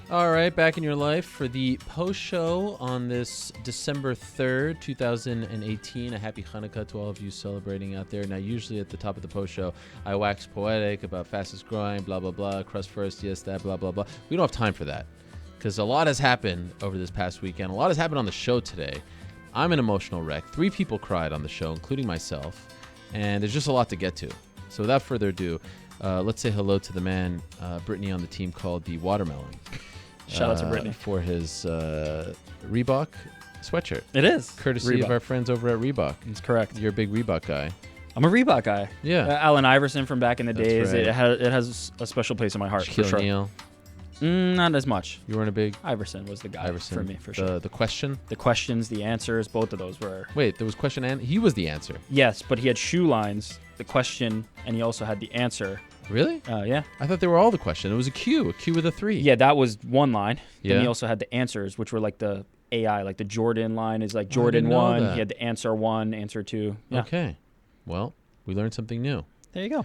All right, back in your life for the post show on this December 3rd, 2018. A happy Hanukkah to all of you celebrating out there. Now, usually at the top of the post show, I wax poetic about fastest growing, blah, blah, blah, crust first, yes, that, blah, blah, blah. We don't have time for that because a lot has happened over this past weekend. A lot has happened on the show today. I'm an emotional wreck. 3 people cried on the show, including myself, and there's just a lot to get to. So without further ado, let's say hello to the man, Brittany, on the team called the Watermelon. Shout out to Brittany. For his Reebok sweatshirt. It is. Courtesy Reebok. of our friends over at Reebok. That's correct. You're a big Reebok guy. I'm a Reebok guy. Yeah. Allen Iverson from back in the That's days. right. It has a special place in my heart, for Shaquille sure. O'Neal. Not as much. You weren't a big Iverson was the guy Iverson. for me, for sure. The question? The questions, the answers, both of those were... Wait, there was question and he was the answer. Yes, but he had shoe lines, the question, and he also had the answer. Really? Yeah. I thought they were all the question. It was a Q with a 3. Yeah, that was one line. Yeah. Then he also had the answers, which were like the AI, like the Jordan line is like I Jordan didn't know 1. that. He had the answer 1, answer 2. Yeah. Okay. Well, we learned something new. There you go.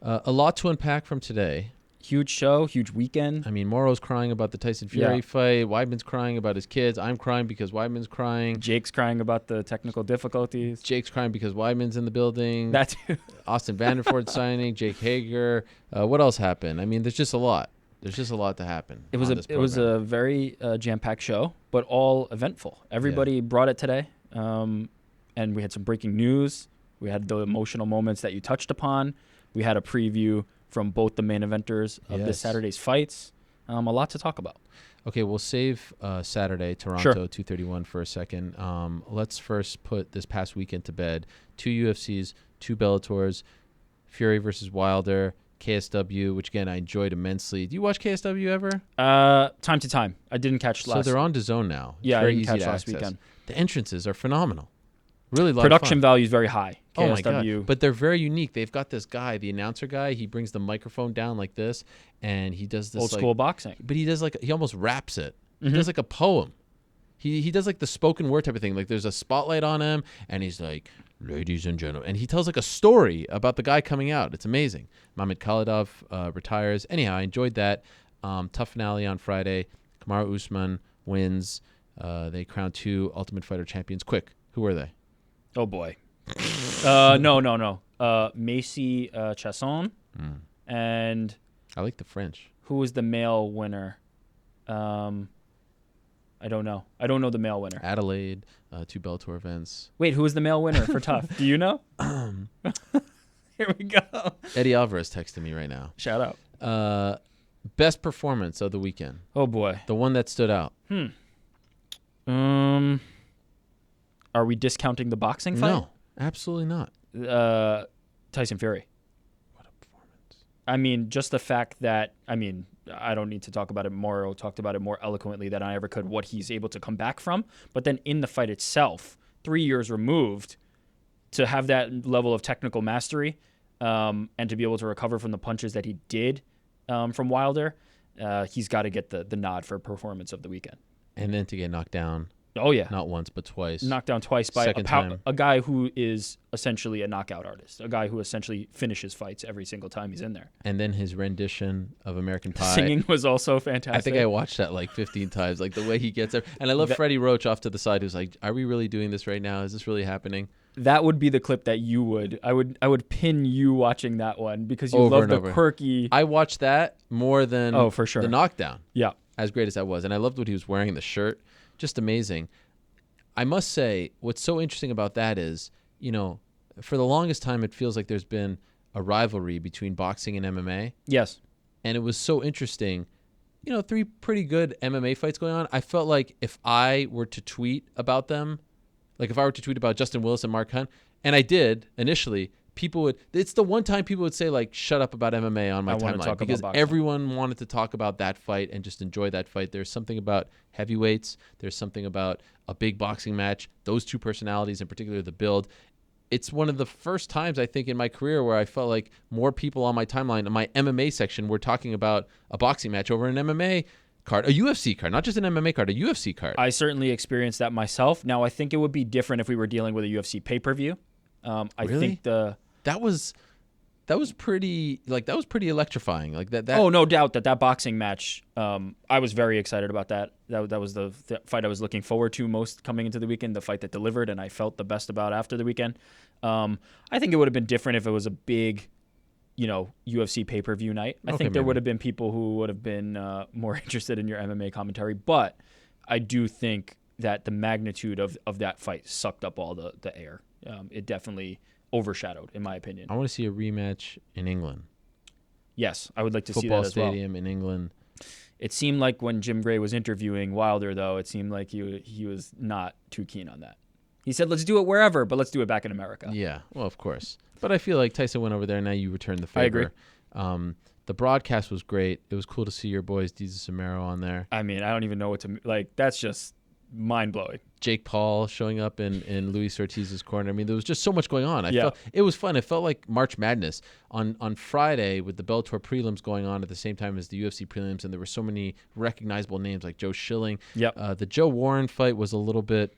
A lot to unpack from today. Huge show, huge weekend. I mean, Moro's crying about the Tyson Fury fight. Weidman's crying about his kids. I'm crying because Weidman's crying. Jake's crying about the technical difficulties. Jake's crying because Weidman's in the building. That too. Austin Vanderford signing, Jake Hager. What else happened? I mean, there's just a lot. There's just a lot to happen. It was a very jam-packed show, but all eventful. Everybody brought it today, and we had some breaking news. We had the emotional moments that you touched upon. We had a preview from both the main eventers of this Saturday's fights. A lot to talk about. Okay, we'll save Saturday, Toronto, Sure. 231 for a second. Let's first put this past weekend to bed. 2 UFCs, 2 Bellators, Fury versus Wilder, KSW, which, again, I enjoyed immensely. Do you watch KSW ever? Time to time. I didn't catch last. So they're on DAZN now. It's Yeah, I very didn't easy catch to last access. weekend. The entrances are phenomenal. Really a lot Production of fun. value is very high. KSW. Oh my God. But they're very unique. They've got this guy, the announcer guy. He brings the microphone down like this, and he does this Old school boxing. But he does he almost raps it. Mm-hmm. He does like a poem. He does like the spoken word type of thing. Like there's a spotlight on him, and he's like, "Ladies and gentlemen," and he tells like a story about the guy coming out. It's amazing. Mamed Khalidov retires. Anyhow, I enjoyed that. Tough finale on Friday. Kamaru Usman wins. They crowned 2 Ultimate Fighter champions. Quick, who were they? Oh, boy. No. Macy Chasson. And I like the French. who was the male winner? I don't know. I don't know the male winner. Adelaide, 2 Bellator events. Wait, who was the male winner for Tough? Do you know? Here we go. Eddie Alvarez texted me right now. Shout out. Best performance of the weekend. Oh, boy. The one that stood out. Are we discounting the boxing fight? No, absolutely not. Tyson Fury. What a performance. I mean, just the fact that, I don't need to talk about it more. I talked about it more eloquently than I ever could, what he's able to come back from. But then in the fight itself, 3 years removed, to have that level of technical mastery and to be able to recover from the punches that he did from Wilder, he's got to get the nod for performance of the weekend. And then to get knocked down. Oh, yeah. Not once, but twice. Knocked down twice by a guy who is essentially a knockout artist, a guy who essentially finishes fights every single time he's in there. And then his rendition of American Pie. Singing was also fantastic. I think I watched that like 15 times, like the way he gets there. And I love Freddie Roach off to the side who's like, are we really doing this right now? Is this really happening? That would be the clip that you would. I would pin you watching that one because you Over love and the over. quirky. I watched that more than for sure. the knockdown. Yeah. As great as that was. And I loved what he was wearing in the shirt. Just amazing. I must say, what's so interesting about that is, for the longest time, it feels like there's been a rivalry between boxing and MMA. Yes. And it was so interesting. 3 pretty good MMA fights going on. I felt like if I were to tweet about them, like if I were to tweet about Justin Willis and Mark Hunt, and I did initially, it's the one time people would say like, shut up about MMA on my timeline, because everyone wanted to talk about that fight and just enjoy that fight. There's something about heavyweights. There's something about a big boxing match. Those 2 personalities, in particular, the build. It's one of the first times I think in my career where I felt like more people on my timeline, in my MMA section, were talking about a boxing match over an MMA card, a UFC card, not just an MMA card, a UFC card. I certainly experienced that myself. Now, I think it would be different if we were dealing with a UFC pay-per-view. I Really? think pretty electrifying. Like that. Oh, no doubt that boxing match. I was very excited about that. That was the fight I was looking forward to most coming into the weekend. The fight that delivered, and I felt the best about after the weekend. I think it would have been different if it was a big, UFC pay-per-view night. I think there would have been people who would have been more interested in your MMA commentary, but I do think that the magnitude of that fight sucked up all the air. It definitely overshadowed, in my opinion. I want to see a rematch in England. Yes, I would like to see that Football as well. stadium in England. It seemed like when Jim Gray was interviewing Wilder, though, it seemed like he was not too keen on that. He said, let's do it wherever, but let's do it back in America. Yeah, well, of course. But I feel like Tyson went over there. Now you return the favor. I agree. The broadcast was great. It was cool to see your boys, Jesus Samaro, on there. I mean, I don't even know what to like. That's just mind-blowing. Jake Paul showing up in Luis Ortiz's corner. I mean, there was just so much going on. Felt it was fun. It felt like March Madness on Friday with the Bellator prelims going on at the same time as the UFC prelims, and there were so many recognizable names like Joe Schilling. Yep. The Joe Warren fight was a little bit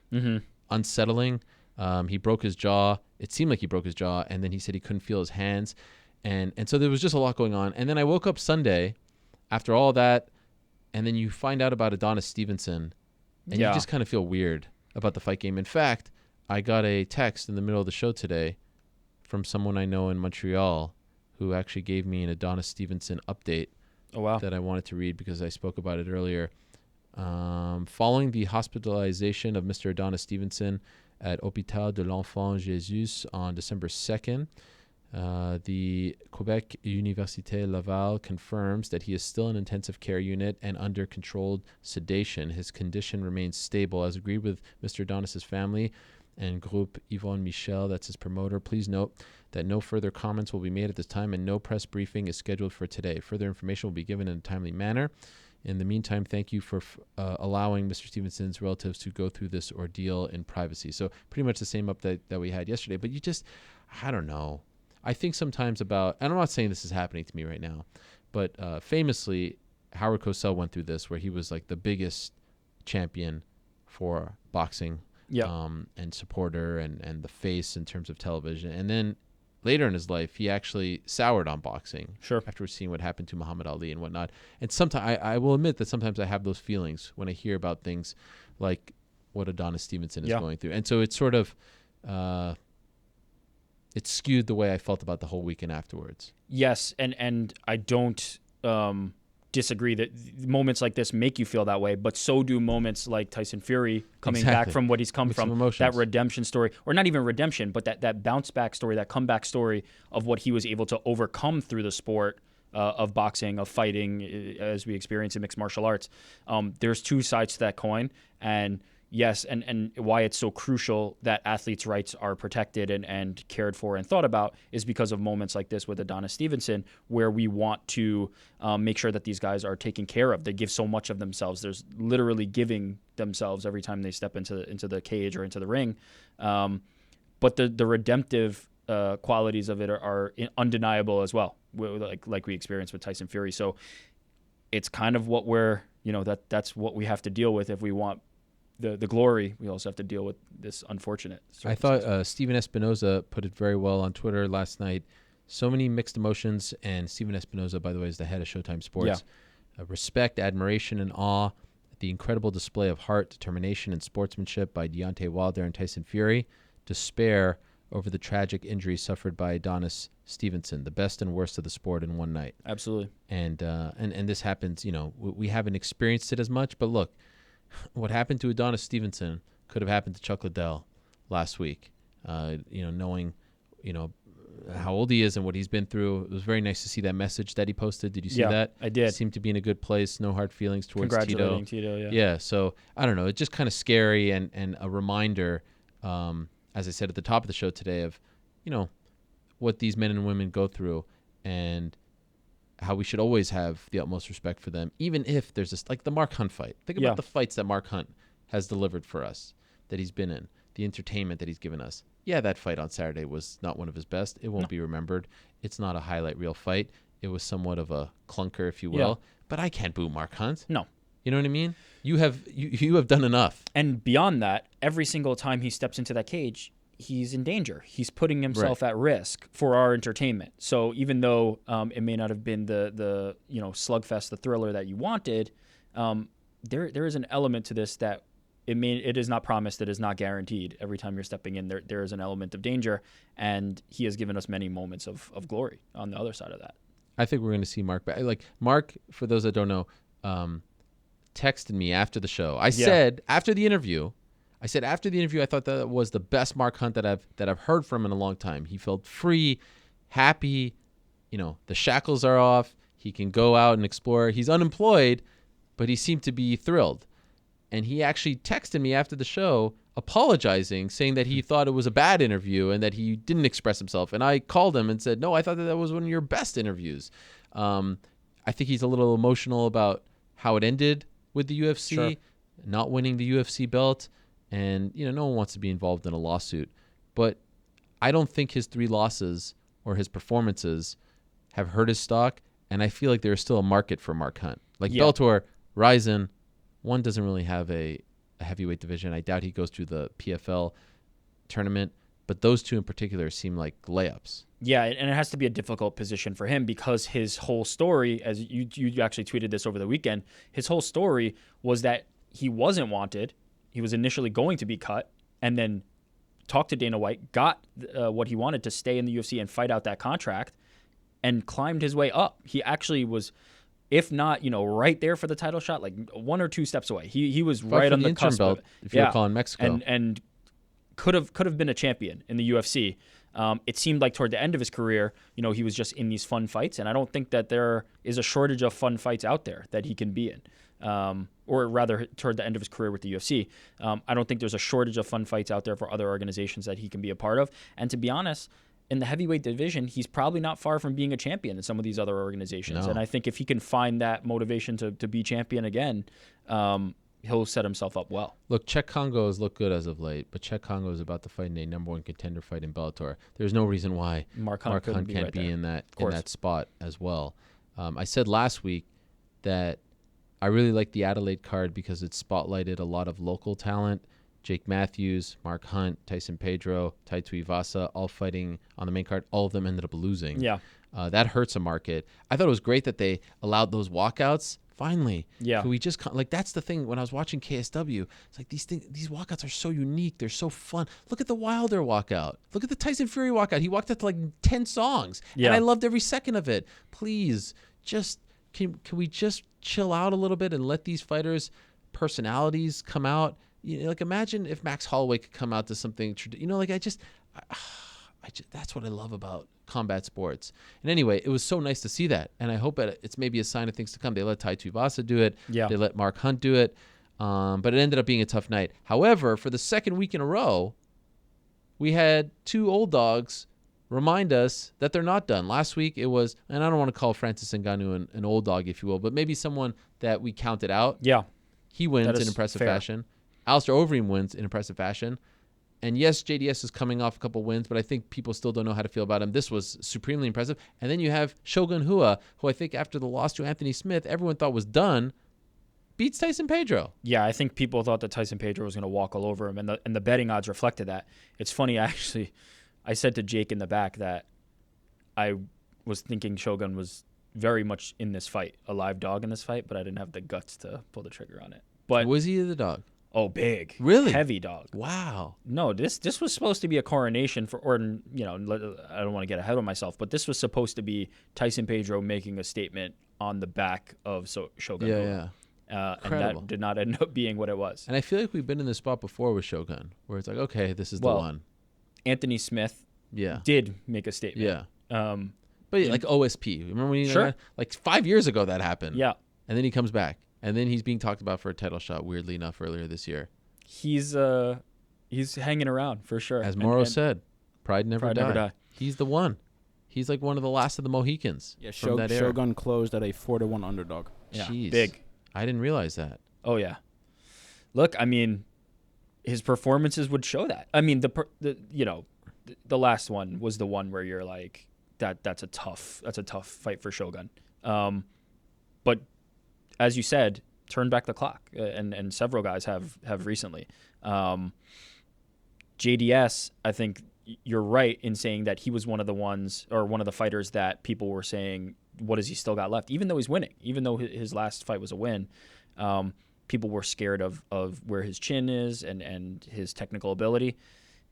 unsettling. He broke his jaw. It seemed like he broke his jaw, and then he said he couldn't feel his hands. And so there was just a lot going on. And then I woke up Sunday after all that, and then you find out about Adonis Stevenson, and you just kind of feel weird about the fight game. In fact, I got a text in the middle of the show today from someone I know in Montreal who actually gave me an Adonis Stevenson update that I wanted to read because I spoke about it earlier. Following the hospitalization of Mr. Adonis Stevenson at Hôpital de l'Enfant Jésus on December 2nd, the Quebec Université Laval confirms that he is still in intensive care unit and under controlled sedation. His condition remains stable. As agreed with Mr. Adonis's family and Groupe Yvonne Michel, that's his promoter, please note that no further comments will be made at this time and no press briefing is scheduled for today. Further information will be given in a timely manner. In the meantime, thank you for allowing Mr. Stevenson's relatives to go through this ordeal in privacy. So pretty much the same update that we had yesterday. But I don't know. I think sometimes about, and I'm not saying this is happening to me right now, but famously, Howard Cosell went through this where he was like the biggest champion for boxing and supporter and the face in terms of television. And then later in his life, he actually soured on boxing after seeing what happened to Muhammad Ali and whatnot. And sometimes I will admit that sometimes I have those feelings when I hear about things like what Adonis Stevenson is going through. And so it's sort of... it skewed the way I felt about the whole weekend afterwards. Yes, and I don't disagree that moments like this make you feel that way, but so do moments like Tyson Fury coming back from what he's come with from, that redemption story, or not even redemption, but that bounce back story, that comeback story of what he was able to overcome through the sport of boxing, of fighting, as we experience in mixed martial arts. There's two sides to that coin, and yes, and why it's so crucial that athletes' rights are protected and cared for and thought about is because of moments like this with Adonis Stevenson, where we want to make sure that these guys are taken care of. They give so much of themselves. There's literally giving themselves every time they step into the cage or into the ring. But the redemptive qualities of it are undeniable as well, like we experienced with Tyson Fury. So it's kind of what that's what we have to deal with if we want the glory. We also have to deal with this unfortunate circumstance. I thought Steven Espinoza put it very well on Twitter last night. So many mixed emotions, and Steven Espinoza, by the way, is the head of Showtime Sports. Respect, admiration, and awe at the incredible display of heart, determination, and sportsmanship by Deontay Wilder and Tyson Fury. Despair over the tragic injury suffered by Adonis Stevenson, the best and worst of the sport in one night. Absolutely. And this happens, we haven't experienced it as much, but look, what happened to Adonis Stevenson could have happened to Chuck Liddell last week. Knowing, how old he is and what he's been through. It was very nice to see that message that he posted. Did you see that? I did. He seemed to be in a good place. No hard feelings towards Congratulating Tito. Yeah. So I don't know. It's just kind of scary and a reminder, as I said at the top of the show today, of, what these men and women go through and how we should always have the utmost respect for them, even if there's this, like the Mark Hunt fight. Think about the fights that Mark Hunt has delivered for us, that he's been in, the entertainment that he's given us. Yeah, that fight on Saturday was not one of his best. It won't be remembered. It's not a highlight reel fight. It was somewhat of a clunker, if you will. But I can't boo Mark Hunt. No. You know what I mean? You have done enough. And beyond that, every single time he steps into that cage, he's in danger. He's putting himself at risk for our entertainment. So even though it may not have been the slugfest, the thriller that you wanted, there is an element to this that it is not promised, it is not guaranteed. Every time you're stepping in, there is an element of danger, and he has given us many moments of glory on the other side of that. I think we're going to see Mark back. Like Mark, for those that don't know, texted me after the show. I said after the interview, I thought that was the best Mark Hunt that I've heard from in a long time. He felt free, happy. The shackles are off. He can go out and explore. He's unemployed, but he seemed to be thrilled. And he actually texted me after the show apologizing, saying that he thought it was a bad interview and that he didn't express himself. And I called him and said, no, I thought that was one of your best interviews. I think he's a little emotional about how it ended with the UFC, not winning the UFC belt. And, no one wants to be involved in a lawsuit. But I don't think his 3 losses or his performances have hurt his stock. And I feel like there is still a market for Mark Hunt. Like Bellator, Ryzen, one doesn't really have a heavyweight division. I doubt he goes through the PFL tournament. But those 2 in particular seem like layups. Yeah, and it has to be a difficult position for him because his whole story, as you actually tweeted this over the weekend, his whole story was that he wasn't wanted. He was initially going to be cut and then talked to Dana White, got what he wanted to stay in the UFC and fight out that contract, and climbed his way up. He actually was, if not, right there for the title shot, like 1 or 2 steps away. He was right on the cusp belt, if you're calling Mexico. And could have been a champion in the UFC. It seemed like toward the end of his career, he was just in these fun fights, and I don't think that there is a shortage of fun fights out there that he can be in. Or rather, toward the end of his career with the UFC. I don't think there's a shortage of fun fights out there for other organizations that he can be a part of. And to be honest, in the heavyweight division, he's probably not far from being a champion in some of these other organizations. No. And I think if he can find that motivation to be champion again, he'll set himself up well. Look, Czech Congo has looked good as of late, but Czech Congo is about to fight in a number 1 contender fight in Bellator. There's no reason why Mark Hunt can't be in that spot as well. I said last week that I really like the Adelaide card because it spotlighted a lot of local talent. Jake Matthews, Mark Hunt, Tyson Pedro, Tai Tuivasa, all fighting on the main card. All of them ended up losing. Yeah. That hurts a market. I thought it was great that they allowed those walkouts. Finally. Yeah. Can we just, that's the thing when I was watching KSW, it's like these walkouts are so unique. They're so fun. Look at the Wilder walkout. Look at the Tyson Fury walkout. He walked out to like 10 songs. Yeah. And I loved every second of it. Please, just, can we just chill out a little bit and let these fighters' personalities come out? Imagine if Max Holloway could come out to something, that's what I love about combat sports. And anyway, it was so nice to see that. And I hope it's maybe a sign of things to come. They let Tai Tuivasa do it. Yeah. They let Mark Hunt do it. But it ended up being a tough night. However, for the second week in a row, we had 2 old dogs remind us that they're not done. Last week it was, and I don't want to call Francis Ngannou an old dog, if you will, but maybe someone that we counted out. Yeah. He wins in impressive fashion. Alistair Overeem wins in impressive fashion. And yes, JDS is coming off a couple wins, but I think people still don't know how to feel about him. This was supremely impressive. And then you have Shogun Rua, who I think after the loss to Anthony Smith, everyone thought was done, beats Tyson Pedro. Yeah, I think people thought that Tyson Pedro was going to walk all over him, and the betting odds reflected that. It's funny, actually, I said to Jake in the back that I was thinking Shogun was very much in this fight, a live dog in this fight, but I didn't have the guts to pull the trigger on it. But was he the dog? Oh, big. Really? Heavy dog. Wow. No, this was supposed to be a coronation for, or, I don't want to get ahead of myself, but this was supposed to be Tyson Pedro making a statement on the back of Shogun. Yeah. And that did not end up being what it was. And I feel like we've been in this spot before with Shogun, where it's like, okay, this is the one. Anthony Smith did make a statement. Yeah. But like OSP. Remember when he like 5 years ago that happened? Yeah. And then he comes back. And then he's being talked about for a title shot, weirdly enough, earlier this year. He's hanging around for sure. As Morrow said, pride never die. He's the one. He's like one of the last of the Mohicans. Yeah, Shogun closed at a 4-1 underdog. Yeah, jeez. Big. I didn't realize that. Oh, yeah. Look, I mean, his performances would show that. I mean, the last one was the one where you're like, that's a tough fight for Shogun. But as you said, turn back the clock, and several guys have recently. JDS, I think you're right in saying that he was one of the fighters that people were saying, what has he still got left? Even though he's winning, even though his last fight was a win, people were scared of where his chin is and his technical ability.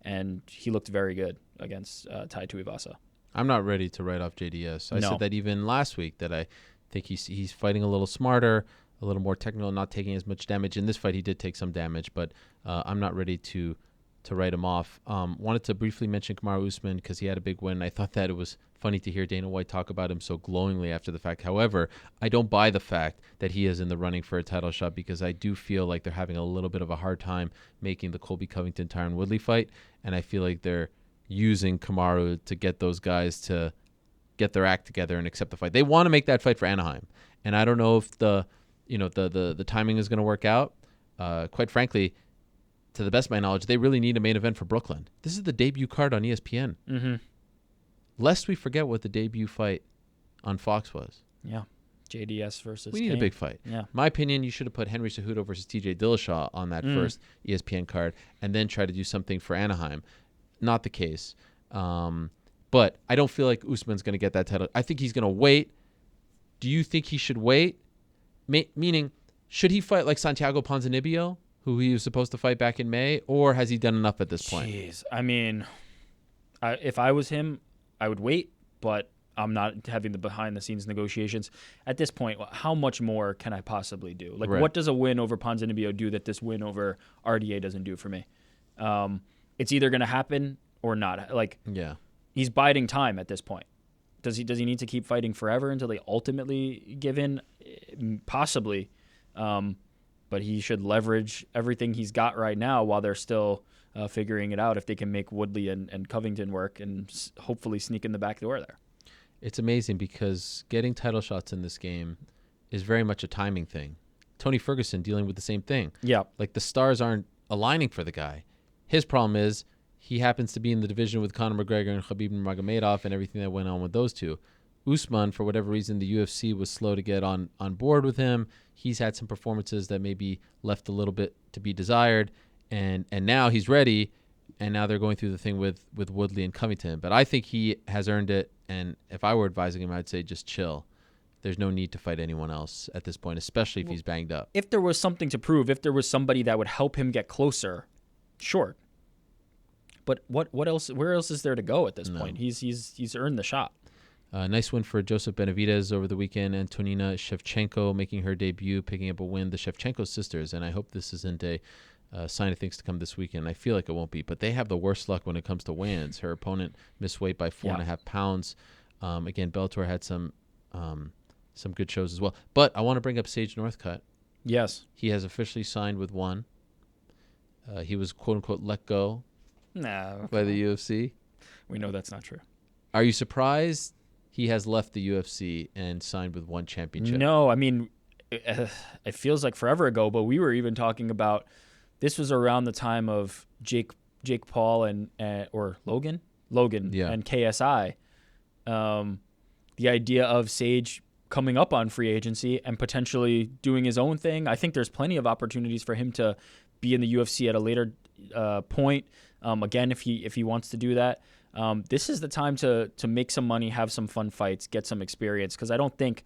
And he looked very good against Tai Tuivasa. I'm not ready to write off JDS. I No. said that even last week, that I think he's fighting a little smarter, a little more technical, not taking as much damage. In this fight, he did take some damage, but I'm not ready to write him off. Wanted to briefly mention Kamaru Usman because he had a big win. I thought that it was funny to hear Dana White talk about him so glowingly after the fact. However, I don't buy the fact that he is in the running for a title shot because I do feel like they're having a little bit of a hard time making the Colby Covington-Tyron Woodley fight, and I feel like they're using Kamaru to get those guys to get their act together and accept the fight. They want to make that fight for Anaheim, and I don't know if the timing is going to work out. Quite frankly, to the best of my knowledge, they really need a main event for Brooklyn. This is the debut card on ESPN. Mm-hmm. Lest we forget what the debut fight on Fox was. Yeah. JDS versus We need Kane. a big fight. Yeah. My opinion, you should have put Henry Cejudo versus TJ Dillashaw on that first ESPN card and then try to do something for Anaheim. Not the case. But I don't feel like Usman's going to get that title. I think he's going to wait. Do you think he should wait? Meaning, should he fight like Santiago Ponzinibbio, who he was supposed to fight back in May, or has he done enough at this point? Jeez. I mean, if I was him, I would wait, but I'm not having the behind-the-scenes negotiations. At this point, how much more can I possibly do? Like, Right. What does a win over Ponzinibbio do that this win over RDA doesn't do for me? It's either going to happen or not. Like, Yeah. he's biding time at this point. Does he need to keep fighting forever until they ultimately give in? Possibly. But he should leverage everything he's got right now while they're still figuring it out if they can make Woodley and Covington work and hopefully sneak in the back door there. It's amazing because getting title shots in this game is very much a timing thing. Tony Ferguson dealing with the same thing. Yeah. Like, the stars aren't aligning for the guy. His problem is he happens to be in the division with Conor McGregor and Khabib Nurmagomedov and everything that went on with those two. Usman, for whatever reason, the UFC was slow to get on board with him. He's had some performances that maybe left a little bit to be desired, and now he's ready, and now they're going through the thing with Woodley and Covington. But I think he has earned it, and if I were advising him, I'd say just chill. There's no need to fight anyone else at this point, especially if he's banged up. If there was something to prove, if there was somebody that would help him get closer, sure. But what else? Where else is there to go at this point? He's earned the shot. Nice win for Joseph Benavidez over the weekend. Antonina Shevchenko making her debut, picking up a win. The Shevchenko sisters, and I hope this isn't a sign of things to come this weekend. I feel like it won't be, but they have the worst luck when it comes to weigh-ins. Her opponent missed weight by 4.5 pounds. Again, Bellator had some good shows as well. But I want to bring up Sage Northcutt. Yes. He has officially signed with ONE. He was quote-unquote let go by the UFC. We know that's not true. Are you surprised he has left the UFC and signed with ONE Championship? No, I mean, it feels like forever ago, but we were even talking about this was around the time of Jake Paul or Logan and KSI. The idea of Sage coming up on free agency and potentially doing his own thing. I think there's plenty of opportunities for him to be in the UFC at a later point. Again, if he wants to do that. This is the time to make some money, have some fun fights, get some experience, because I don't think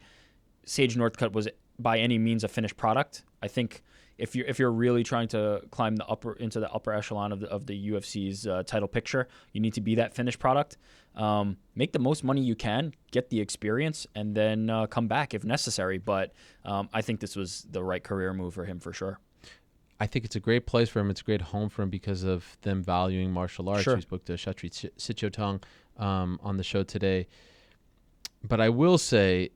Sage Northcutt was by any means a finished product. I think if you're really trying to climb into the upper echelon of the UFC's title picture, you need to be that finished product. Make the most money you can, get the experience, and then come back if necessary. But I think this was the right career move for him for sure. I think it's a great place for him. It's a great home for him because of them valuing martial arts. Sure. We spoke to Shatri Sityodtong on the show today. But I will say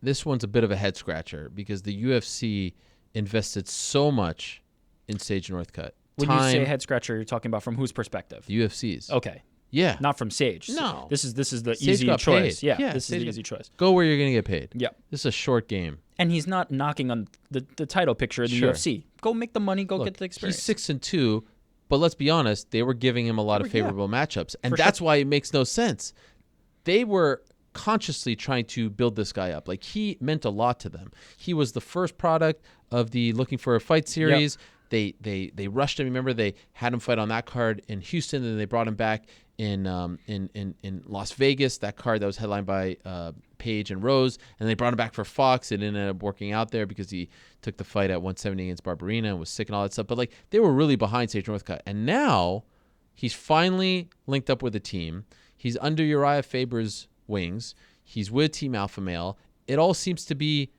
this one's a bit of a head scratcher because the UFC invested so much in Sage Northcutt. When you say head scratcher, you're talking about from whose perspective? The UFC's. Okay. Yeah. Not from Sage. No. This is the Sage easy got choice. paid. Yeah. This Sage is the easy choice. Go where you're going to get paid. Yeah. This is a short game. And he's not knocking on the title picture of the Sure. UFC. Go make the money. Go Look, get the experience. He's 6-2, but let's be honest, they were giving him a lot of favorable matchups, and For that's why it makes no sense. They were consciously trying to build this guy up. Like, he meant a lot to them. He was the first product of the Looking for a Fight series. They rushed him. Remember, they had him fight on that card in Houston, and then they brought him back in Las Vegas. That card that was headlined by Page and Rose, and they brought him back for Fox. It ended up working out there because he took the fight at 170 against Barberina and was sick and all that stuff. But like they were really behind Sage Northcutt, and now he's finally linked up with a team. He's under Uriah Faber's wings. He's with Team Alpha Male. It all seems to be,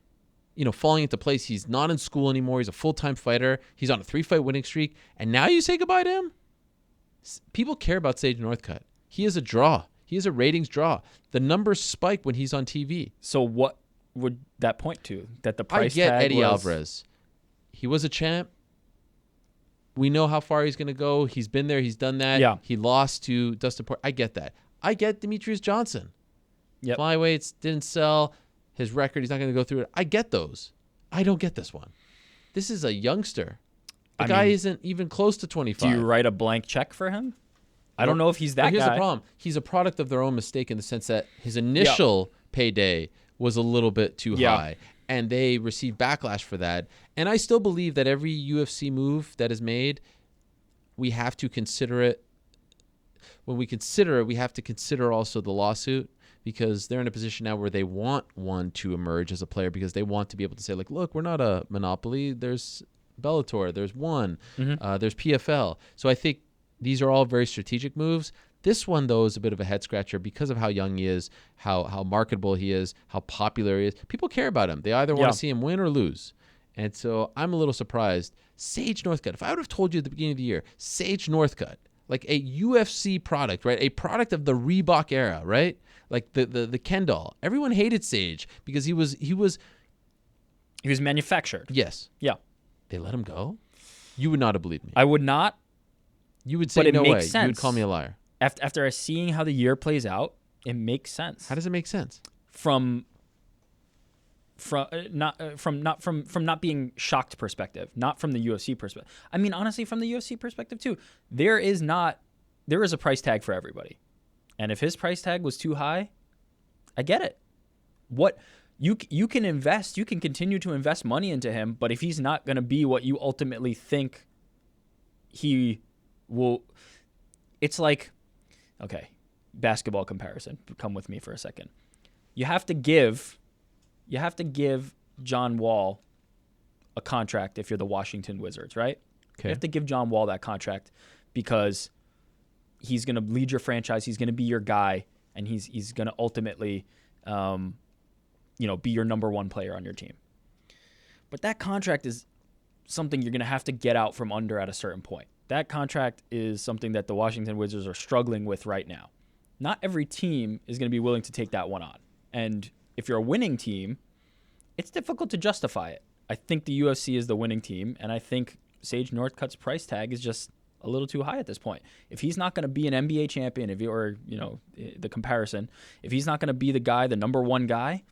falling into place. He's not in school anymore. He's a full-time fighter. He's on a 3-fight winning streak. And now you say goodbye to him? People care about Sage Northcutt. He is a draw. He is a ratings draw. The numbers spike when he's on TV. So what would that point to? That the price tag tag Eddie Alvarez. He was a champ. We know how far he's going to go. He's been there. He's done that. Yeah. He lost to Dustin Poirier. I get that. I get Demetrius Johnson. Yep. Flyweights didn't sell. His record, he's not going to go through it. I get those. I don't get this one. This is a youngster. The guy isn't even close to 25. Do you write a blank check for him? I don't know if he's that here's guy. the problem. He's a product of their own mistake in the sense that his initial payday was a little bit too high, and they received backlash for that. And I still believe that every UFC move that is made, we have to consider it. When we consider it, we have to consider also the lawsuit, because they're in a position now where they want one to emerge as a player, because they want to be able to say, like, look, we're not a monopoly. There's Bellator. There's one. There's PFL. So I think these are all very strategic moves. This one, though, is a bit of a head scratcher because of how young he is, how marketable he is, how popular he is. People care about him. They either want to see him win or lose. And so I'm a little surprised. Sage Northcutt, if I would have told you at the beginning of the year, Sage Northcutt, like a UFC product, right? A product of the Reebok era, right? Like the Ken doll. Everyone hated Sage because he was manufactured. Yes. Yeah. They let him go? You would not have believed me. I would not. You would say but it no makes way. sense. You would call me a liar. After seeing how the year plays out, it makes sense. How does it make sense? From not being shocked perspective, not from the UFC perspective. I mean, honestly, from the UFC perspective too, there is a price tag for everybody. And if his price tag was too high, I get it. What you can invest, you can continue to invest money into him, but if he's not going to be what you ultimately think he will, it's like, okay, basketball comparison. Come with me for a second. You have to give John Wall a contract if you're the Washington Wizards, right? Okay. You have to give John Wall that contract because he's going to lead your franchise. He's going to be your guy, and he's going to ultimately, be your number one player on your team. But that contract is something you're going to have to get out from under at a certain point. That contract is something that the Washington Wizards are struggling with right now. Not every team is going to be willing to take that one on. And if you're a winning team, it's difficult to justify it. I think the UFC is the winning team, and I think Sage Northcutt's price tag is just a little too high at this point. If he's not going to be an NBA champion, the comparison, if he's not going to be the guy, the number one guy,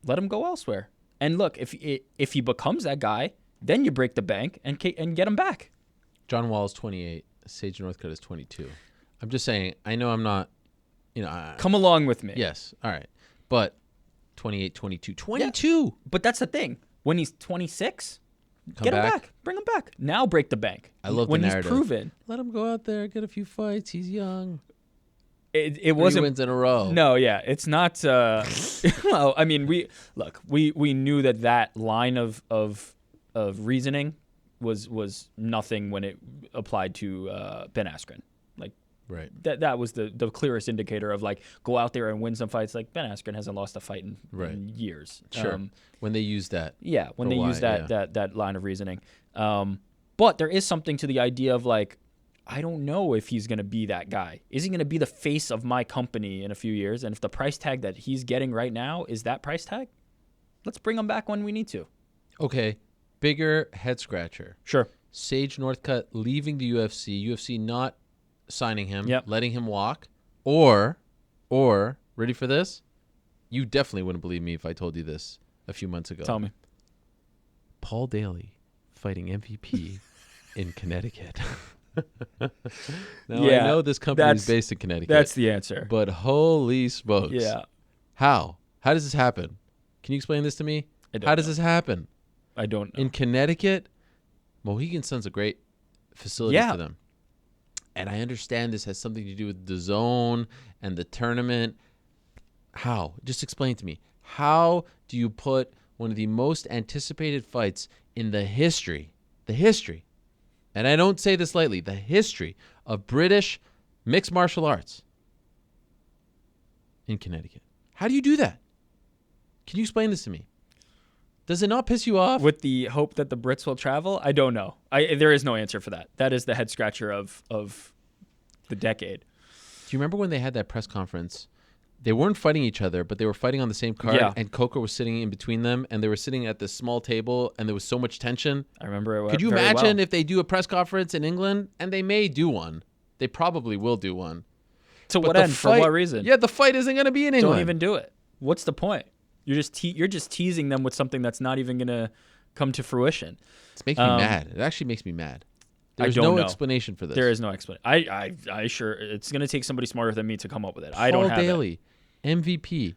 let him go elsewhere. And look, if he becomes that guy, then you break the bank and get him back. John Wall is 28. Sage Northcutt is 22. I'm just saying, I know I'm not, come along with me. Yes. All right. But 28, 22. 22! Yeah. But that's the thing. When he's 26, get him back. Bring him back. Now break the bank. I love when the narrative. He's proven. Let him go out there, get a few fights. He's young. It wasn't 3 wins in a row. No, yeah. It's not well, I mean, we knew that line of reasoning was nothing when it applied to Ben Askren. Like, right. That was the clearest indicator of, like, go out there and win some fights. Like, Ben Askren hasn't lost a fight in years. Sure. When they use that. Yeah, when they use that line of reasoning. But there is something to the idea of, like, I don't know if he's going to be that guy. Is he going to be the face of my company in a few years? And if the price tag that he's getting right now is that price tag, let's bring him back when we need to. Okay. Bigger head scratcher. Sure. Sage Northcutt leaving the UFC not signing him, letting him walk, or, ready for this? You definitely wouldn't believe me if I told you this a few months ago. Tell me. Paul Daley fighting MVP in Connecticut. Now, I know this company is based in Connecticut. That's the answer. But holy smokes. Yeah. How does this happen? Can you explain this to me? How does this happen? I don't know. In Connecticut, Mohegan Sun's a great facility for them. And I understand this has something to do with the zone and the tournament. How? Just explain to me. How do you put one of the most anticipated fights in the history, and I don't say this lightly, the history of British mixed martial arts in Connecticut? How do you do that? Can you explain this to me? Does it not piss you off? With the hope that the Brits will travel? I don't know. There is no answer for that. That is the head scratcher of the decade. Do you remember when they had that press conference? They weren't fighting each other, but they were fighting on the same card, and Coker was sitting in between them, and they were sitting at this small table, and there was so much tension. I remember it. Could you imagine if they do a press conference in England? And they may do one. They probably will do one. To what end? For what reason? Yeah, the fight isn't going to be in England. Don't even do it. What's the point? You're just teasing them with something that's not even going to come to fruition. It's making me mad. It actually makes me mad. There's no explanation for this. There is no explanation. I sure it's going to take somebody smarter than me to come up with it. I don't have Paul Daley, MVP.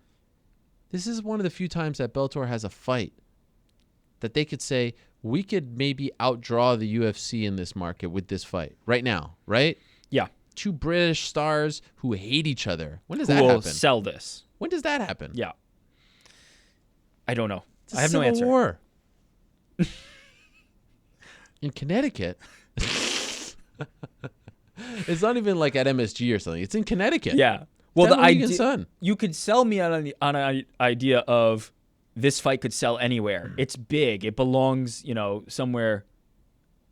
This is one of the few times that Bellator has a fight that they could say, we could maybe outdraw the UFC in this market with this fight right now, right? Yeah. Two British stars who hate each other. When does that happen? Who will sell this? When does that happen? Yeah. I don't know. I have no answer. War. In Connecticut. It's not even like at MSG or something. It's in Connecticut. Yeah. Well, the idea, you could sell me on an idea of this fight could sell anywhere. It's big. It belongs, somewhere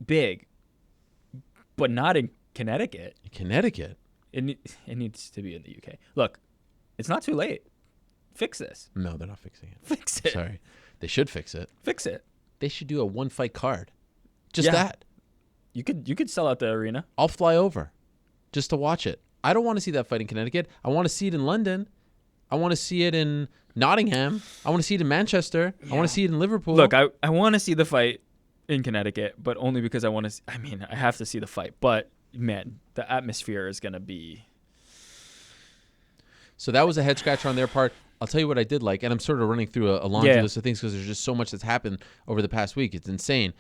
big, but not in Connecticut. Connecticut. It needs to be in the UK. Look, it's not too late. Fix this. No, they're not fixing it. Fix it. Sorry. They should fix it. Fix it. They should do a one-fight card. Just that. You could sell out the arena. I'll fly over just to watch it. I don't want to see that fight in Connecticut. I want to see it in London. I want to see it in Nottingham. I want to see it in Manchester. Yeah. I want to see it in Liverpool. Look, I want to see the fight in Connecticut, but only because I have to see the fight. But, man, the atmosphere is going to be... So that was a head scratcher on their part. I'll tell you what I did like, and I'm sort of running through a laundry list of things because there's just so much that's happened over the past week. It's insane.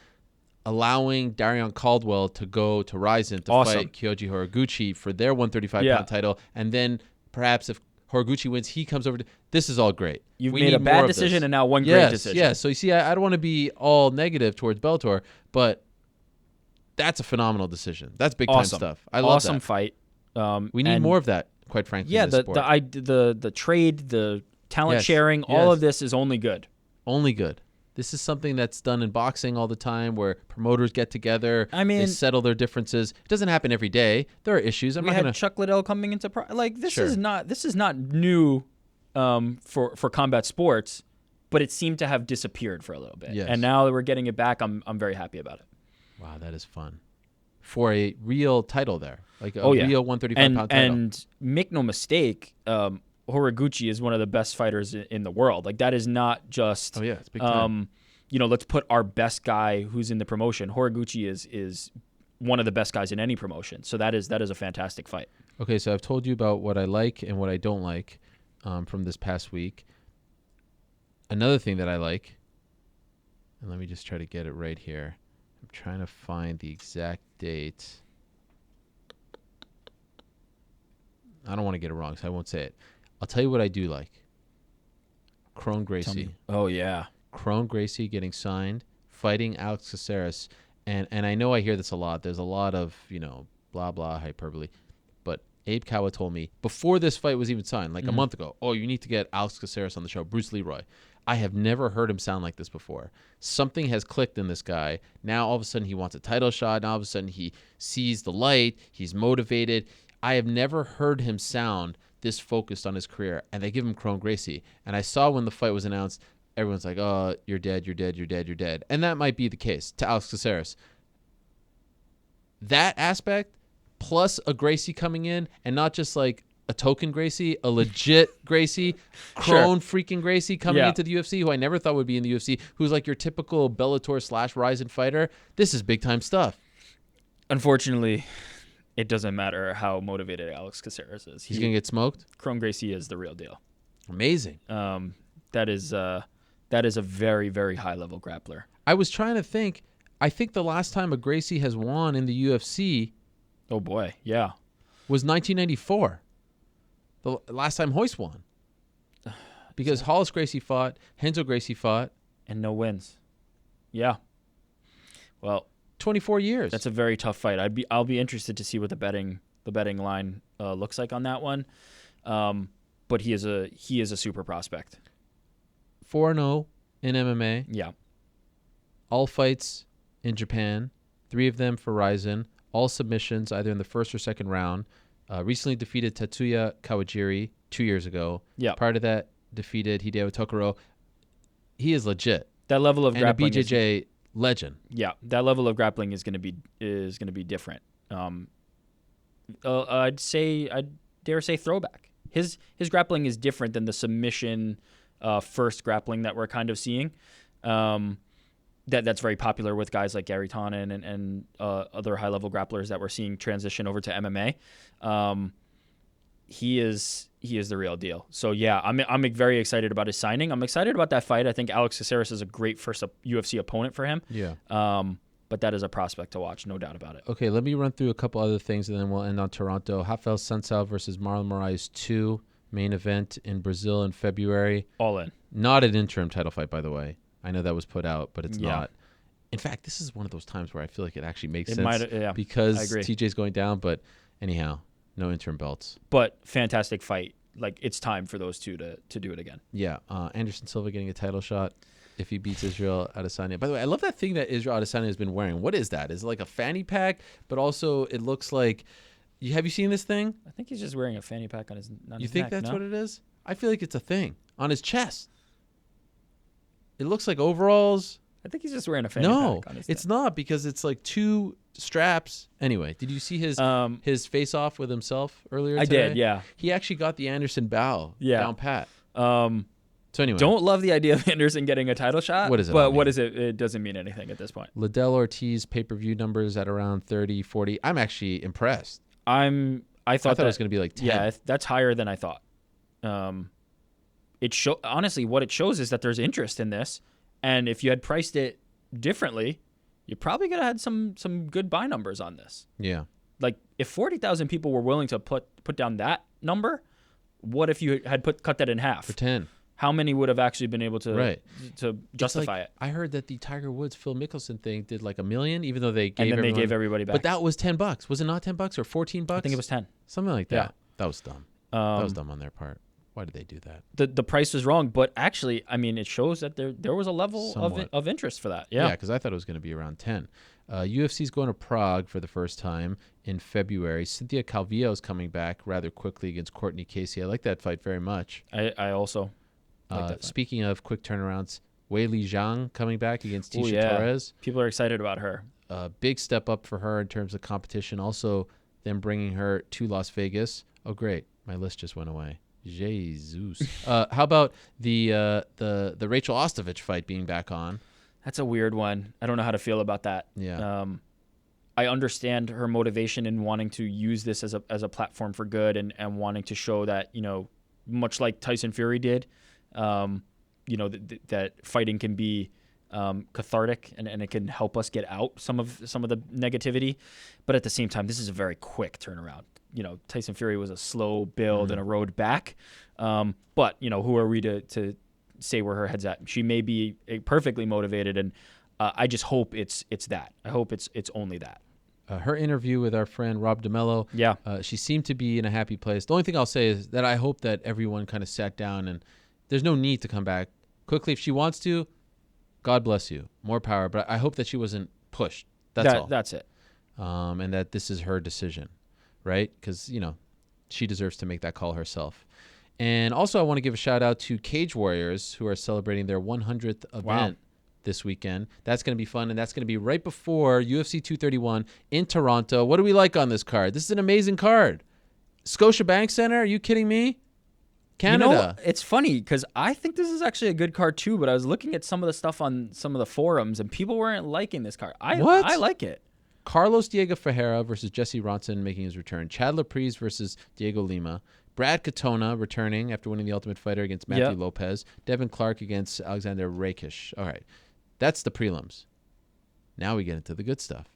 Allowing Darion Caldwell to go to Ryzen to fight Kyoji Horiguchi for their 135-pound title, and then perhaps if Horiguchi wins, he comes over to... This is all great. You've made a bad decision and now one great decision. Yes. So you see, I don't want to be all negative towards Bellator, but that's a phenomenal decision. That's big-time stuff. I love that. Awesome fight. We need more of that, quite frankly. Yeah, in this sport. the trade, the talent sharing, all of this is only good. Only good. This is something that's done in boxing all the time, where promoters get together, they settle their differences. It doesn't happen every day. There are issues. We had Chuck Liddell coming into this is not new for combat sports, but it seemed to have disappeared for a little bit. Yes. And now that we're getting it back, I'm very happy about it. Wow, that is fun. For a real title there, like a real 135-pound title. And make no mistake, Horiguchi is one of the best fighters in the world. Like, that is not just it's big time. Let's put our best guy who's in the promotion. Horiguchi is one of the best guys in any promotion. So that is a fantastic fight. Okay, so I've told you about what I like and what I don't like from this past week. Another thing that I like, and let me just try to get it right here. I'm trying to find the exact date. I don't want to get it wrong, so I won't say it. I'll tell you what I do like. Crone Gracie. Oh, yeah. Crone Gracie getting signed, fighting Alex Caceres. And I know I hear this a lot. There's a lot of, blah, blah, hyperbole. But Abe Kawa told me before this fight was even signed, like a month ago, you need to get Alex Caceres on the show, Bruce Leroy. I have never heard him sound like this before. Something has clicked in this guy. Now all of a sudden he wants a title shot. Now all of a sudden he sees the light. He's motivated. I have never heard him sound this focused on his career, and they give him Crone Gracie. And I saw when the fight was announced, everyone's like, oh, you're dead, you're dead, you're dead, you're dead. And that might be the case to Alex Caceres. That aspect, plus a Gracie coming in, and not just like a token Gracie, a legit Gracie, Crone freaking Gracie coming into the UFC, who I never thought would be in the UFC, who's like your typical Bellator / Ryzen fighter. This is big time stuff. Unfortunately, it doesn't matter how motivated Alex Caceres is. He's going to get smoked? Crone Gracie is the real deal. Amazing. That is a very, very high-level grappler. I was trying to think. I think the last time a Gracie has won in the UFC Oh boy, yeah. was 1994. The last time Hoist won. Because Hollis Gracie fought, Renzo Gracie fought. And no wins. Yeah. Well, 24 years. that's a very tough fight. I'll be interested to see what the betting line looks like on that one. But he is a super prospect. 4-0 in MMA. Yeah. All fights in Japan. 3 of them for Rizin. All submissions, either in the first or second round. Recently defeated Tatsuya Kawajiri 2 years ago. Yeah. Prior to that, defeated Hideo Tokoro. He is legit. That level of and grappling a BJJ legend. Yeah, that level of grappling is going to be different. I'd dare say throwback. His grappling is different than the submission first grappling that we're kind of seeing. That's very popular with guys like Gary Tonin and other high level grapplers that we're seeing transition over to MMA. He is the real deal. So yeah, I'm very excited about his signing. I'm excited about that fight. I think Alex Caceres is a great first UFC opponent for him. Yeah. But that is a prospect to watch, no doubt about it. Okay, let me run through a couple other things, and then we'll end on Toronto. Rafael Sunsao versus Marlon Moraes 2, main event in Brazil in February. All in. Not an interim title fight, by the way. I know that was put out, but it's Yeah. not. In fact, this is one of those times where I feel like it actually makes It sense might, yeah, I because agree. TJ's going down. But anyhow, no interim belts. But fantastic fight. Like, it's time for those two to do it again. Yeah, Anderson Silva getting a title shot if he beats Israel Adesanya. By the way, I love that thing that Israel Adesanya has been wearing. What is that? Is it like a fanny pack? But also, it looks like. Have you seen this thing? I think he's just wearing a fanny pack on his You think neck, that's no? what it is? I feel like it's a thing on his chest. It looks like overalls. I think he's just wearing a fanny No, pack on his it's neck. not, because it's like 2 straps. Anyway, did you see his face off with himself earlier I today? did, yeah. He actually got the Anderson bow down pat. So anyway, Don't love the idea of Anderson getting a title shot. What does it But all what mean? is it? It doesn't mean anything at this point. Liddell Ortiz pay-per-view numbers at around 30, 40. I'm actually impressed. I thought it was going to be like 10. Yeah, that's higher than I thought. Honestly, what it shows is that there's interest in this, and if you had priced it differently, you probably could have had some good buy numbers on this. Yeah. Like, if 40,000 people were willing to put down that number, what if you had cut that in half? For 10. How many would have actually been able to Right. to justify it? I heard that the Tiger Woods Phil Mickelson thing did like $1 million, even though they gave And then they everyone- gave everybody back. But that was $10. Was it not $10 or $14? I think it was 10. Something like that. Yeah. That was dumb. That was dumb on their part. Why did they do that? The price was wrong, but actually, I mean, it shows that there was a level Somewhat. of interest for that. Yeah, Yeah. because I thought it was going to be around 10. UFC's going to Prague for the first time in February. Cynthia Calvillo is coming back rather quickly against Courtney Casey. I like that fight very much. I also like that fight. Speaking of quick turnarounds, Weili Zhang coming back against Ooh, Tisha yeah. Torres. People are excited about her. Big step up for her in terms of competition. Also, them bringing her to Las Vegas. Oh, great. My list just went away. Jesus. How about the Rachel Ostovich fight being back on? That's a weird one. I don't know how to feel about that. Yeah. I understand her motivation in wanting to use this as a platform for good and wanting to show that, much like Tyson Fury did, that fighting can be cathartic and it can help us get out some of the negativity. But at the same time, this is a very quick turnaround. Tyson Fury was a slow build and a road back. But who are we to say where her head's at? She may be perfectly motivated, and I just hope it's that. I hope it's only that. Her interview with our friend Rob DeMello, Yeah. She seemed to be in a happy place. The only thing I'll say is that I hope that everyone kind of sat down, and there's no need to come back quickly. If she wants to, God bless you. More power. But I hope that she wasn't pushed. That's all. That's it. And that this is her decision, right? Because, she deserves to make that call herself. And also I want to give a shout out to Cage Warriors, who are celebrating their 100th event this weekend. That's going to be fun, and that's going to be right before UFC 231 in Toronto. What do we like on this card? This is an amazing card. Scotiabank Center? Are you kidding me? Canada. It's funny because I think this is actually a good card too, but I was looking at some of the stuff on some of the forums, and people weren't liking this card. I like it. Carlos Diego Ferreira versus Jesse Ronson making his return. Chad Laprise versus Diego Lima. Brad Katona returning after winning the Ultimate Fighter against Matthew Lopez. Devin Clark against Alexander Rakic. All right. That's the prelims. Now we get into the good stuff.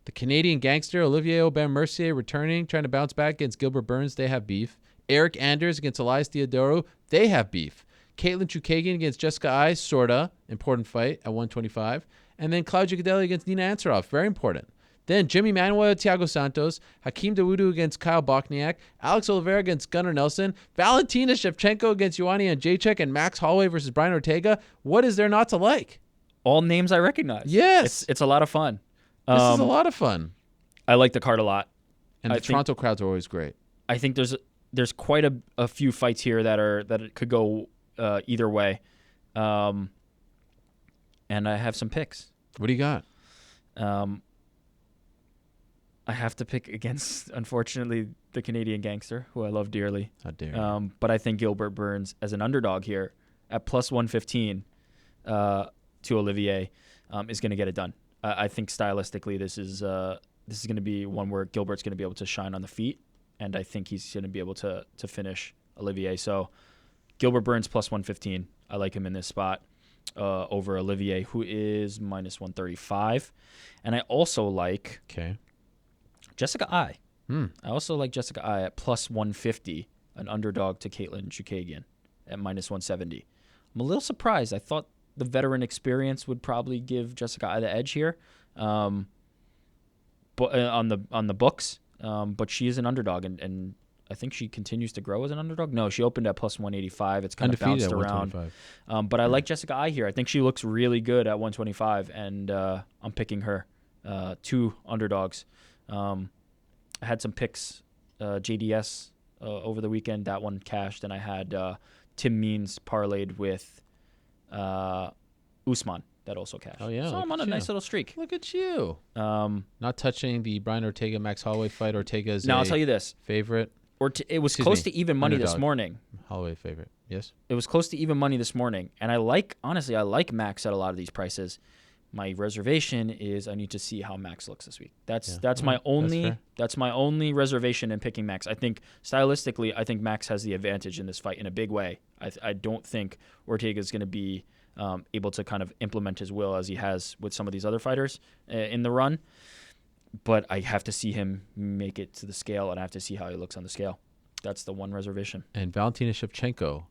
The Canadian gangster Olivier Aubin-Mercier returning, trying to bounce back against Gilbert Burns. They have beef. Eric Anders against Elias Theodorou. They have beef. Caitlin Chukagian against Jessica Ai, sorta. Important fight at 125. And then Claudia Gadelha against Nina Ansaroff. Very important. Then Jimmy Manuel, Thiago Santos. Hakeem Dawodu against Kyle Bochniak. Alex Oliveira against Gunnar Nelson. Valentina Shevchenko against Ioana Jędrzejczyk. And Max Holloway versus Brian Ortega. What is there not to like? All names I recognize. Yes. It's a lot of fun. This is a lot of fun. I like the card a lot. And the Toronto crowds are always great. I think there's quite a few fights here that it could go either way. And I have some picks. What do you got? I have to pick against, unfortunately, the Canadian gangster, who I love dearly. How dare you. But I think Gilbert Burns, as an underdog here, at plus 115 to Olivier, is going to get it done. I think stylistically, this is going to be one where Gilbert's going to be able to shine on the feet, and I think he's going to be able to finish Olivier. So Gilbert Burns plus 115. I like him in this spot over Olivier, who is minus 135. And I also like Jessica Ai. I also like Jessica Ai at plus 150, an underdog to Caitlin Chukagian at minus 170. I'm a little surprised. I thought the veteran experience would probably give Jessica Ai the edge here, but on the books. But she is an underdog, and I think she continues to grow as an underdog. No, she opened at plus 185. It's kind of bounced around. But I like Jessica Ai here. I think she looks really good at 125, and I'm picking her. 2 underdogs. I had some picks, JDS over the weekend. That one cashed, and I had Tim Means parlayed with Usman. That also cashed. Oh, yeah. So I'm on a nice little streak. Look at you. Not touching the Brian Ortega Max Holloway fight. Ortega's I'll tell you this. Favorite. It was close to even money this morning. Holloway favorite. Yes. It was close to even money this morning, and I like Max at a lot of these prices. My reservation is I need to see how Max looks this week. That's my only reservation in picking Max. I think stylistically, Max has the advantage in this fight in a big way. I don't think Ortega is going to be able to kind of implement his will as he has with some of these other fighters in the run. But I have to see him make it to the scale, and I have to see how he looks on the scale. That's the one reservation. And Valentina Shevchenko,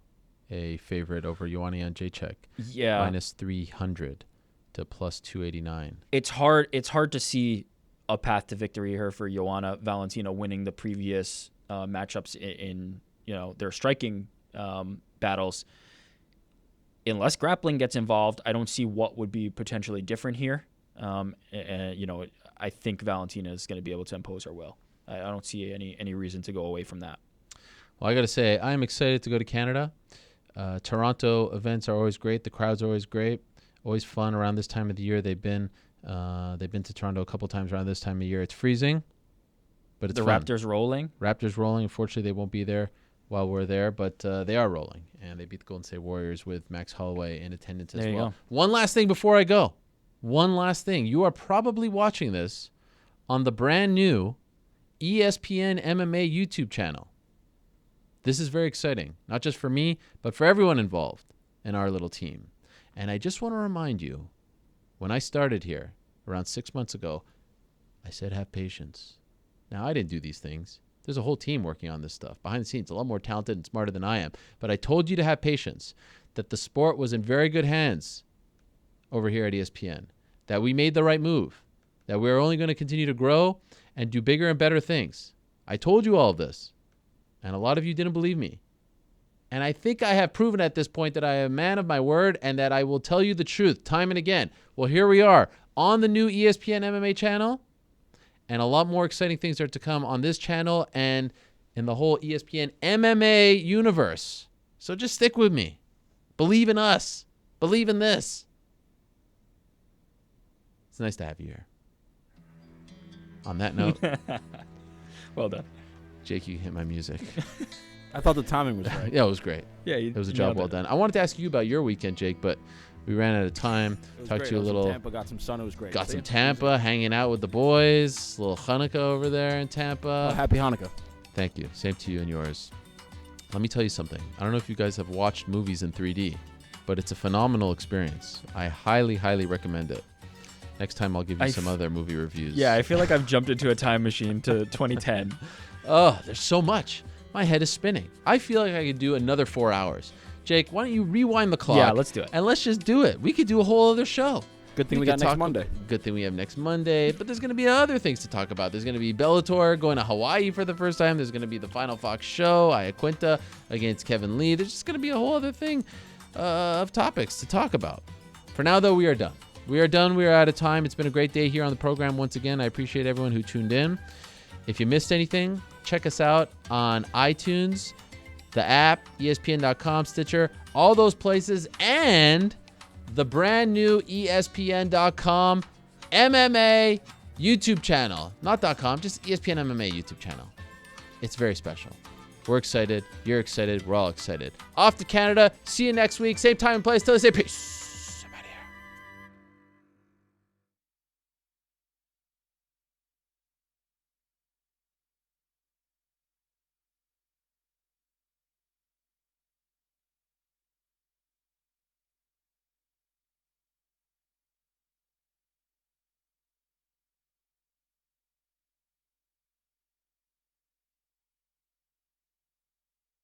a favorite over Ioana Jędrzejczyk. Yeah. Minus 300 to plus 289. It's hard to see a path to victory here for Ioana. Valentina winning the previous matchups in their striking battles. Unless grappling gets involved, I don't see what would be potentially different here. I think Valentina is going to be able to impose her will. I don't see any reason to go away from that. Well, I got to say, I'm excited to go to Canada. Toronto events are always great. The crowds are always great. Always fun around this time of the year. They've been to Toronto a couple times around this time of year. It's freezing, but it's fun. Raptors rolling. Raptors rolling. Unfortunately, they won't be there while we're there, but they are rolling, and they beat the Golden State Warriors with Max Holloway in attendance as well. Go. One last thing before I go. One last thing. You are probably watching this on the brand new ESPN MMA YouTube channel. This is very exciting, not just for me, but for everyone involved in our little team. And I just want to remind you, when I started here around 6 months ago, I said have patience. Now, I didn't do these things. There's a whole team working on this stuff. Behind the scenes, a lot more talented and smarter than I am. But I told you to have patience, that the sport was in very good hands over here at ESPN, that we made the right move, that we're only going to continue to grow and do bigger and better things. I told you all of this, and a lot of you didn't believe me. And I think I have proven at this point that I am a man of my word and that I will tell you the truth time and again. Well, here we are on the new ESPN MMA channel, and a lot more exciting things are to come on this channel and in the whole ESPN MMA universe. So just stick with me. Believe in us. Believe in this. It's nice to have you here. On that note. Well done. Jake, you hit my music. I thought the timing was right. Yeah, it was great. Yeah, it was a job well done. I wanted to ask you about your weekend, Jake, but we ran out of time. Talked to you a little. Tampa, got some sun. It was great. Got some Tampa, hanging out with the boys. A little Hanukkah over there in Tampa. Oh, happy Hanukkah. Thank you. Same to you and yours. Let me tell you something. I don't know if you guys have watched movies in 3D, but it's a phenomenal experience. I highly, highly recommend it. Next time I'll give you some other movie reviews. Yeah, I feel like I've jumped into a time machine to 2010. Oh, there's so much. My head is spinning. I feel like I could do another 4 hours. Jake, why don't you rewind the clock? Yeah, let's do it. And let's just do it. We could do a whole other show. Good thing we got next Monday. Good thing we have next Monday. But there's going to be other things to talk about. There's going to be Bellator going to Hawaii for the first time. There's going to be the Final Fox show, Iaquinta against Kevin Lee. There's just going to be a whole other thing of topics to talk about. For now, though, we are done. We are done. We are out of time. It's been a great day here on the program once again. I appreciate everyone who tuned in. If you missed anything, check us out on iTunes, the app, ESPN.com, Stitcher, all those places, and the brand new ESPN.com MMA YouTube channel. Not .com, just ESPN MMA YouTube channel. It's very special. We're excited. You're excited. We're all excited. Off to Canada. See you next week. Same time and place. Till I say peace.